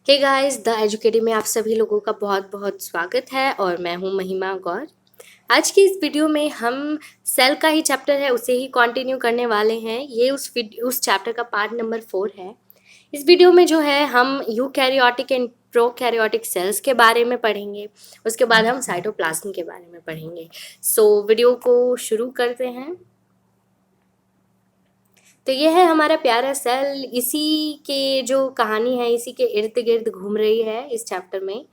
Hey guys, the educative में आप सभी लोगों का बहुत बहुत स्वागत है और मैं हूं महिमा गौर। आज की इस वीडियो में हम सेल का ही चैप्टर है उसे ही कंटिन्यू करने वाले हैं। ये उस चैप्टर का पार्ट नंबर 4 है। इस वीडियो में जो है हम यूकैरियोटिक एंड प्रोकैरियोटिक सेल्स के बारे में पढ़ेंगे। उसके बाद हम साइटोप्लाज्म के बारे में पढ़ेंगे। वीडियो को शुरू करते हैं। तो ये है हमारा प्यारा सेल। इसी के जो कहानी है इसी के इर्द गिर्द घूम रही है इस चैप्टर में।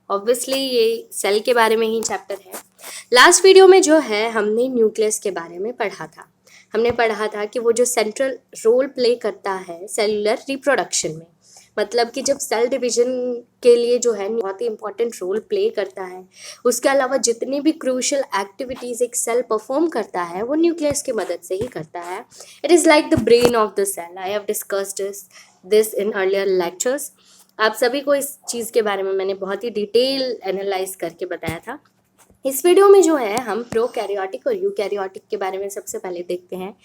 ऑब्वियसली ये सेल के बारे में ही चैप्टर है। लास्ट वीडियो में जो है हमने न्यूक्लियस के बारे में पढ़ा था। हमने पढ़ा था कि वो जो सेंट्रल रोल प्ले करता है सेलुलर रिप्रोडक्शन में, मतलब कि जब सेल डिवीजन के लिए जो है बहुत ही इंपॉर्टेंट रोल प्ले करता है। उसके अलावा जितनी भी क्रूशियल एक्टिविटीज़ एक सेल परफॉर्म करता है वो न्यूक्लियस की मदद से ही करता है। It is like the brain of the cell. I have discussed this in earlier lectures. आप सभी को इस चीज़ के बारे में मैंने बहुत ही डिटेल एनालाइज करके बताया था। इस वीडियो में जो है हम प्रोकैरियोटिक और यूकैरियोटिक के बारे में सबसे पहले देखते हैं।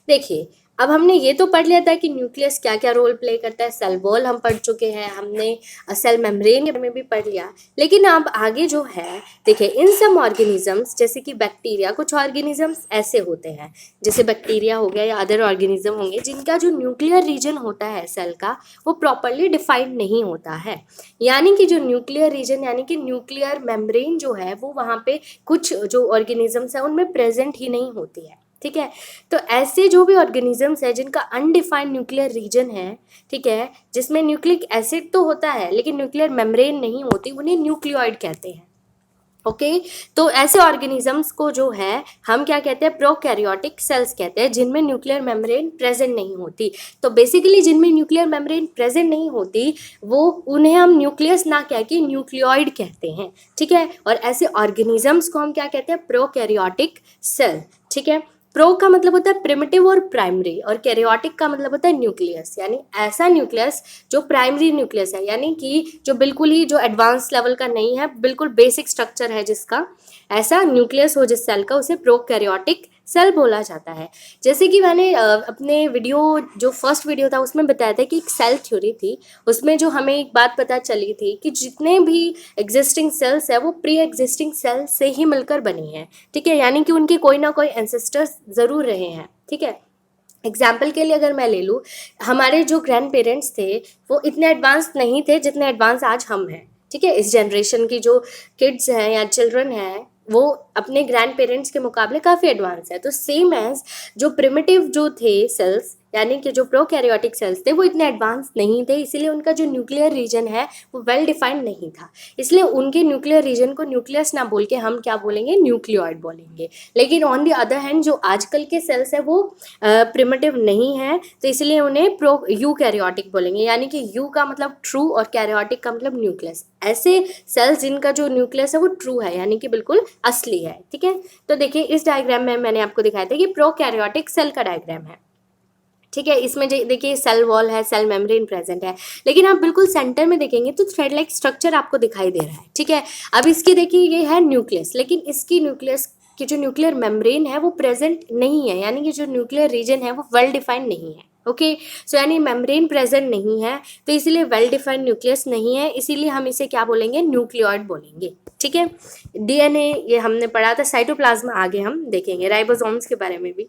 देखिए, अब हमने ये तो पढ़ लिया था कि न्यूक्लियस क्या क्या रोल प्ले करता है। सेल वॉल हम पढ़ चुके हैं, हमने सेल मेम्ब्रेन के बारे में भी पढ़ लिया। लेकिन अब आगे जो है, देखिए, इन सम ऑर्गेनिजम्स जैसे कि बैक्टीरिया, कुछ ऑर्गेनिजम्स ऐसे होते हैं जैसे बैक्टीरिया हो गया या अदर ऑर्गेनिज्म होंगे जिनका जो न्यूक्लियर रीजन होता है सेल का वो प्रॉपरली डिफाइंड नहीं होता है। यानी कि जो न्यूक्लियर रीजन यानी कि न्यूक्लियर मेम्ब्रेन जो है वो वहाँ पे कुछ जो ऑर्गेनिजम्स हैं उनमें प्रेजेंट ही नहीं होती है। ठीक है, तो ऐसे जो भी ऑर्गेनिजम्स है जिनका अनडिफाइंड न्यूक्लियर रीजन है, ठीक है, जिसमें न्यूक्लिक एसिड तो होता है लेकिन न्यूक्लियर मेम्ब्रेन नहीं होती, उन्हें न्यूक्लियोइड कहते हैं। ओके, तो ऐसे ऑर्गेनिजम्स को जो है हम क्या कहते हैं, प्रोकैरियोटिक सेल्स कहते हैं, जिनमें न्यूक्लियर मेम्ब्रेन प्रेजेंट नहीं होती। तो बेसिकली जिनमें न्यूक्लियर मेम्ब्रेन प्रेजेंट नहीं होती वो उन्हें हम न्यूक्लियस ना कह के न्यूक्लियोइड कहते हैं। ठीक है, और ऐसे ऑर्गेनिजम्स को हम क्या कहते हैं, प्रोकैरियोटिक सेल। ठीक है, प्रो का मतलब होता है प्रिमिटिव और प्राइमरी, और कैरियोटिक का मतलब होता है न्यूक्लियस, यानी ऐसा न्यूक्लियस जो प्राइमरी न्यूक्लियस है, यानी कि जो बिल्कुल ही जो एडवांस लेवल का नहीं है, बिल्कुल बेसिक स्ट्रक्चर है जिसका, ऐसा न्यूक्लियस हो जिस सेल का उसे प्रोकैरियोटिक सेल बोला जाता है। जैसे कि मैंने अपने वीडियो जो फर्स्ट वीडियो था उसमें बताया था कि एक सेल थ्योरी थी। उसमें जो हमें एक बात पता चली थी कि जितने भी एग्जिस्टिंग सेल्स है वो प्री एग्जिस्टिंग सेल से ही मिलकर बनी है। ठीक है, यानी कि उनके कोई ना कोई एंसेस्टर्स ज़रूर रहे हैं। ठीक है, एग्जाम्पल के लिए अगर मैं ले लूँ, हमारे जो ग्रैंड पेरेंट्स थे वो इतने एडवांस नहीं थे जितने एडवांस आज हम हैं। ठीक है, इस जनरेशन की जो किड्स हैं या चिल्ड्रन हैं वो अपने ग्रैंड पेरेंट्स के मुकाबले काफ़ी एडवांस है। तो सेम एज जो प्रिमिटिव जो थे सेल्स यानी कि जो प्रोकैरियोटिक सेल्स थे वो इतने एडवांस नहीं थे, इसीलिए उनका जो न्यूक्लियर रीजन है वो वेल डिफाइंड नहीं था। इसलिए उनके न्यूक्लियर रीजन को न्यूक्लियस ना बोल के हम क्या बोलेंगे, न्यूक्लियोइड बोलेंगे। लेकिन ऑन द अदर हैंड जो आजकल के सेल्स है वो प्रिमिटिव नहीं है, तो इसलिए उन्हें प्रो यूकैरियोटिक बोलेंगे। यानी कि यू का मतलब ट्रू और कैरियोटिक का मतलब न्यूक्लियस। ऐसे सेल्स जिनका जो न्यूक्लियस है वो ट्रू है यानी कि बिल्कुल असली है। ठीक है, तो देखिए इस डायग्राम में मैंने आपको दिखाया था कि प्रोकैरियोटिक सेल का डायग्राम है। ठीक है, इसमें देखिए सेल वॉल है, सेल मेम्ब्रेन प्रेजेंट है, लेकिन आप बिल्कुल सेंटर में देखेंगे तो थ्रेड लाइक स्ट्रक्चर आपको दिखाई दे रहा है। ठीक है, अब इसकी देखिए ये है न्यूक्लियस, लेकिन इसकी न्यूक्लियस की जो न्यूक्लियर मेम्ब्रेन है वो प्रेजेंट नहीं है, यानी कि जो न्यूक्लियर रीजन है वो वेल डिफाइंड नहीं है। ओके, सो यानी मेम्ब्रेन प्रेजेंट नहीं है, तो इसीलिए वेल डिफाइंड न्यूक्लियस नहीं है, इसीलिए हम इसे क्या बोलेंगे, न्यूक्लियोइड बोलेंगे। ठीक है, डीएनए ये हमने पढ़ा था, साइटोप्लाज्म आगे हम देखेंगे, राइबोसोम्स के बारे में भी।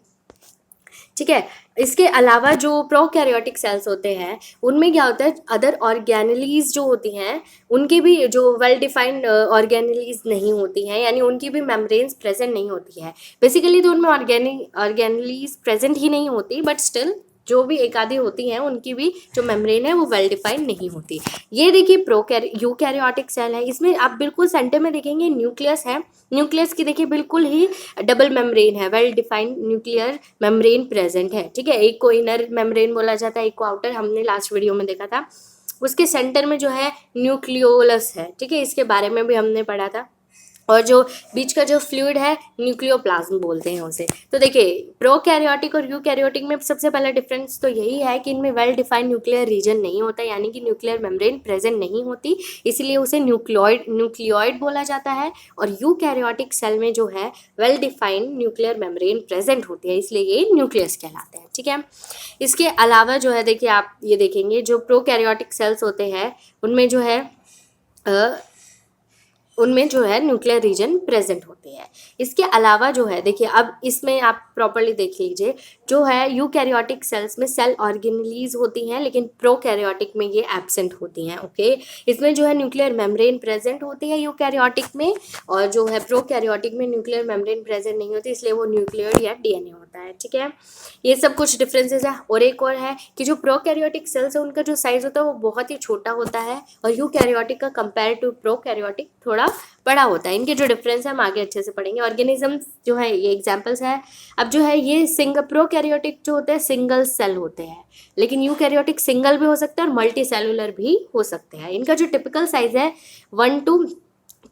ठीक है, इसके अलावा जो प्रोकैरियोटिक सेल्स होते हैं उनमें क्या होता है, अदर ऑर्गेनेलीज जो होती हैं उनकी भी जो वेल डिफाइंड ऑर्गेनेलीज नहीं होती हैं, यानी उनकी भी मेम्ब्रेन्स प्रेजेंट नहीं होती है। बेसिकली तो उनमें ऑर्गेनेलीज प्रेजेंट ही नहीं होती, बट स्टिल जो भी एक आधी होती हैं उनकी भी जो मेम्ब्रेन है वो वेल डिफाइंड नहीं होती। ये देखिए यूकैरियोटिक सेल है, इसमें आप बिल्कुल सेंटर में देखेंगे न्यूक्लियस है। न्यूक्लियस की देखिए बिल्कुल ही डबल मेम्ब्रेन है, well defined nuclear membrane present है। ठीक है, एक को इनर मेम्ब्रेन बोला जाता है, एक को आउटर, हमने लास्ट वीडियो में देखा था। उसके सेंटर में जो है न्यूक्लियोलस है। ठीक है, इसके बारे में भी हमने पढ़ा था। और जो बीच का जो फ्लूइड है न्यूक्लियोप्लाज्म बोलते हैं उसे। तो देखिए प्रोकैरियोटिक और यूकैरियोटिक में सबसे पहला डिफरेंस तो यही है कि इनमें वेल डिफाइंड न्यूक्लियर रीजन नहीं होता, यानी कि न्यूक्लियर मेम्ब्रेन प्रेजेंट नहीं होती, इसलिए उसे न्यूक्लियोइड बोला जाता है। और यूकैरियोटिक सेल में जो है well defined nuclear membrane present होती है, इसलिए ये न्यूक्लियस कहलाते हैं। ठीक है, इसके अलावा जो है देखिए आप ये देखेंगे जो प्रोकैरियोटिक सेल्स होते हैं उनमें जो है उनमें जो है न्यूक्लियर रीजन प्रेजेंट होते हैं। इसके अलावा जो है देखिए अब इसमें आप प्रॉपर्ली देख लीजिए, जो है यूकैरियोटिक सेल्स में सेल ऑर्गेनेलीज होती हैं, लेकिन प्रोकैरियोटिक में ये एब्सेंट होती हैं। ओके, इसमें जो है न्यूक्लियर मेम्ब्रेन प्रेजेंट होती है यूकैरियोटिक में, और जो है प्रोकैरियोटिक में न्यूक्लियर मेम्ब्रेन प्रेजेंट नहीं होती, इसलिए वो न्यूक्लियोइड या डीएनए होता है। ठीक है, ये सब कुछ डिफरेंसेस है। और एक और है कि जो प्रोकैरियोटिक सेल्स है उनका जो साइज होता है वो बहुत ही छोटा होता है, और यूकैरियोटिक का कंपेयर टू प्रोकैरियोटिक थोड़ा बड़ा होता है। इनके जो डिफरेंस है हम आगे अच्छे से पढ़ेंगे। ऑर्गेनिज्म जो है ये एग्जांपल्स है। अब जो है ये प्रोकैरियोटिक जो होते हैं सिंगल सेल होते हैं, लेकिन यूकैरियोटिक सिंगल भी हो सकते हैं और मल्टी सेलुलर भी हो सकते हैं। इनका जो टिपिकल साइज है 1 to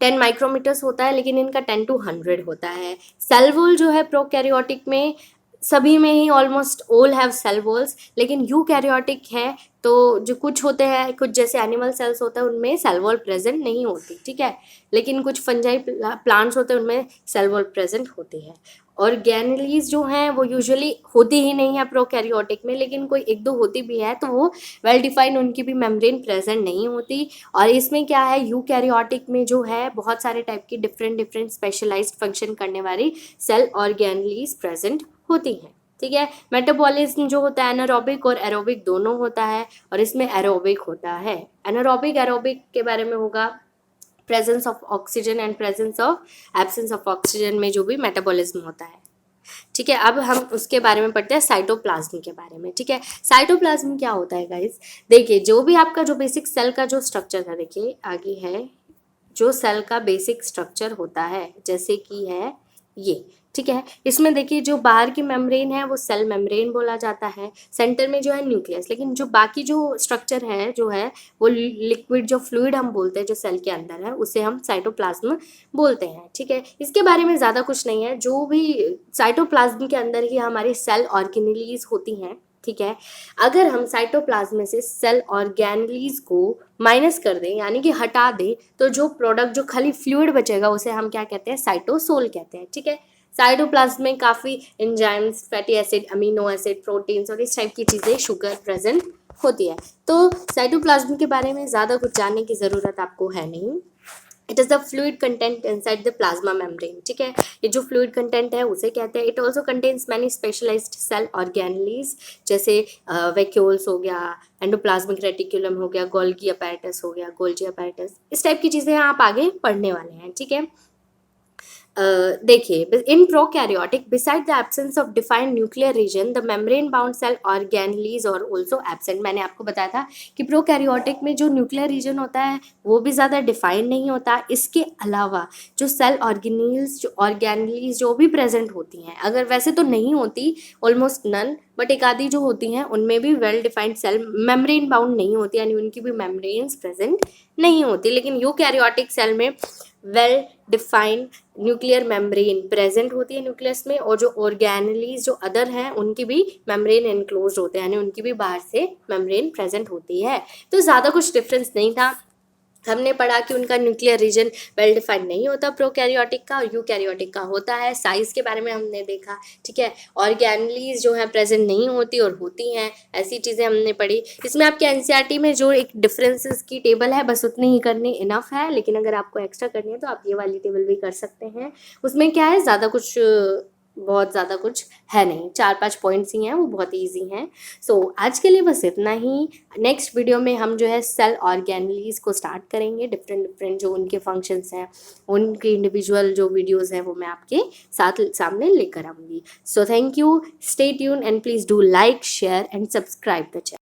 10 माइक्रोमीटर्स होता है, लेकिन इनका 10 to 100 होता है। सेल वॉल जो है प्रोकैरियोटिक में सभी में ही almost all have cell walls, लेकिन यूकैरियोटिक है तो जो कुछ होते हैं, कुछ जैसे एनिमल सेल्स होता है उनमें सेल वॉल प्रेजेंट नहीं होती। ठीक है, लेकिन कुछ फंजाई प्लांट्स होते हैं उनमें सेल वॉल प्रेजेंट होती है। ऑर्गेनेलीज जो हैं वो यूजुअली होती ही नहीं है प्रोकैरियोटिक में, लेकिन कोई एक दो होती भी है तो वो वेल डिफाइंड उनकी भी मेम्ब्रेन प्रेजेंट नहीं होती। और इसमें क्या है यूकैरियोटिक में जो है बहुत सारे टाइप की डिफरेंट स्पेशलाइज्ड फंक्शन करने वाली सेल ऑर्गेनेलीज प्रेजेंट होती हैं। ठीक है, मेटाबॉलिज्म जो होता है एनारोबिक और एरोबिक दोनों होता है, और इसमें एरोबिक होता है। एनारोबिक एरोबिक के बारे में होगा presence of oxygen and presence of absence of oxygen में जो भी मेटाबॉलिज्म होता है। ठीक है, अब हम उसके बारे में पढ़ते हैं साइटोप्लाज्म के बारे में। ठीक है, साइटोप्लाज्म क्या होता है गाइस, देखिए जो भी आपका जो बेसिक सेल का जो स्ट्रक्चर है, देखिए आगे है जो सेल का बेसिक स्ट्रक्चर होता है, जैसे कि है ये। ठीक है, इसमें देखिए जो बाहर की मेम्ब्रेन है वो सेल मेम्ब्रेन बोला जाता है, सेंटर में जो है न्यूक्लियस, लेकिन जो बाकी जो स्ट्रक्चर है जो है वो लिक्विड जो फ्लूइड हम बोलते हैं जो सेल के अंदर है उसे हम साइटोप्लाज्म बोलते हैं। ठीक है, इसके बारे में ज़्यादा कुछ नहीं है, जो भी साइटोप्लाज्म के अंदर ही हमारी सेल ऑर्गेनेलीज होती हैं। ठीक है, अगर हम साइटोप्लाज्म से सेल ऑर्गेनेलीज को माइनस कर दें यानी कि हटा दें, तो जो प्रोडक्ट जो खाली फ्लूइड बचेगा उसे हम क्या कहते हैं, साइटोसोल कहते हैं। ठीक है, साइटोप्लाज्म में काफ़ी enzymes, fatty acid, amino acid, proteins और इस टाइप की चीज़ें, शुगर प्रेजेंट होती है। तो साइटोप्लाज्म के बारे में ज़्यादा कुछ जानने की ज़रूरत आपको है नहीं। It is the fluid content inside the plasma membrane. ठीक है, ये जो फ्लूइड कंटेंट है उसे कहते हैं। It also contains many specialised cell organelles, जैसे वैक्यूल्स हो गया, एंडोप्लाज्मिक रेटिकुलम हो गया, गोल्गी अपैरेटस हो गया, गोल्जी अपैरेटस, इस टाइप की चीज़ें आप आगे पढ़ने वाले हैं। ठीक है, देखिए in prokaryotic beside the absence of defined nuclear region the membrane bound cell organelles और ऑल्सो एब्सेंट। मैंने आपको बताया था कि प्रोकैरियोटिक में जो न्यूक्लियर रीजन होता है वो भी ज़्यादा डिफाइंड नहीं होता। इसके अलावा जो सेल ऑर्गेनेलीज जो भी प्रेजेंट होती हैं, अगर वैसे तो नहीं होती ऑलमोस्ट नन, बट एक आधी जो होती हैं उनमें भी well defined cell membrane bound नहीं होती, यानी उनकी भी मेम्ब्रेन्स प्रेजेंट नहीं होती। लेकिन यूकैरियोटिक सेल में well defined nuclear membrane present होती है न्यूक्लियस में, और जो ऑर्गेनेलीज जो अदर हैं उनकी भी मेम्ब्रेन एनक्लोज होते हैं, यानी उनकी भी बाहर से मेम्ब्रेन प्रेजेंट होती है। तो ज़्यादा कुछ डिफरेंस नहीं था। हमने पढ़ा कि उनका न्यूक्लियर रीजन वेल डिफाइंड नहीं होता प्रोकैरियोटिक का, और यूकैरियोटिक का होता है। साइज के बारे में हमने देखा। ठीक है, ऑर्गेनेलीज जो है प्रेजेंट नहीं होती और होती हैं, ऐसी चीज़ें हमने पढ़ी। इसमें आपके एनसीईआरटी में जो एक डिफरेंसेस की टेबल है बस उतनी ही करनी इनफ है, लेकिन अगर आपको एक्स्ट्रा करनी है तो आप ये वाली टेबल भी कर सकते हैं। उसमें क्या है, ज़्यादा कुछ बहुत ज़्यादा कुछ है नहीं, 4-5 पॉइंट्स ही हैं, वो बहुत ईजी हैं। सो आज के लिए बस इतना ही। नेक्स्ट वीडियो में हम जो है सेल ऑर्गेनेलीज को स्टार्ट करेंगे। डिफरेंट जो उनके फंक्शंस हैं, उनके इंडिविजुअल जो वीडियोस हैं वो मैं आपके साथ सामने लेकर आऊँगी। So thank you, stay tune and please do like, share and subscribe the channel.